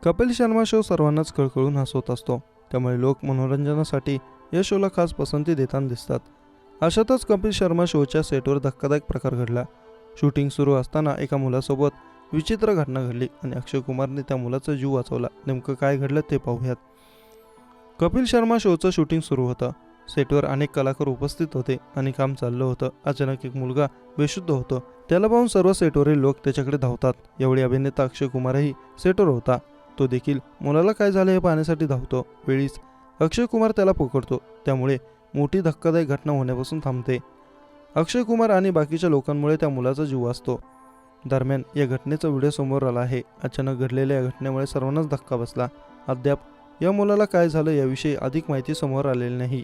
Kapil Sharma show सर्वांनाच कळकळून हसवत असतो, त्यामुळे लोक मनोरंजनासाठी या शोला खास पसंती देताना दिसतात. अशातच कपिल शर्मा शोच्या सेटवर धक्कादायक प्रकार घडला. शूटिंग सुरू असताना एका मुलासोबत विचित्र घटना घडली आणि अक्षय कुमारने त्या मुलाचा जीव वाचवला. नेमकं काय घडलं ते पाहूयात. कपिल शर्मा शोचं शूटिंग सुरू होतं. सेटवर अनेक कलाकार उपस्थित होते आणि काम चाललं होतं. अचानक एक मुलगा बेशुद्ध होतो. त्याला पाहून सर्व सेटवरील लोक त्याच्याकडे धावतात. यावेळी अभिनेता अक्षय कुमारही सेटवर होता. तो देखील मुलाला काय झालं हे पाहण्यासाठी धावतो. वेळीच अक्षय कुमार त्याला पकडतो. त्यामुळे मोठी धक्कादायक घटना होण्यापासून थांबते. अक्षय कुमार आणि बाकीच्या लोकांमुळे त्या मुलाचा जीव वाचतो. दरम्यान या घटनेचा व्हिडिओ समोर आला आहे. अचानक घडलेल्या या घटनेमुळे सर्वांनाच धक्का बसला. अद्याप या मुलाला काय झालं याविषयी अधिक माहिती समोर आलेली नाही.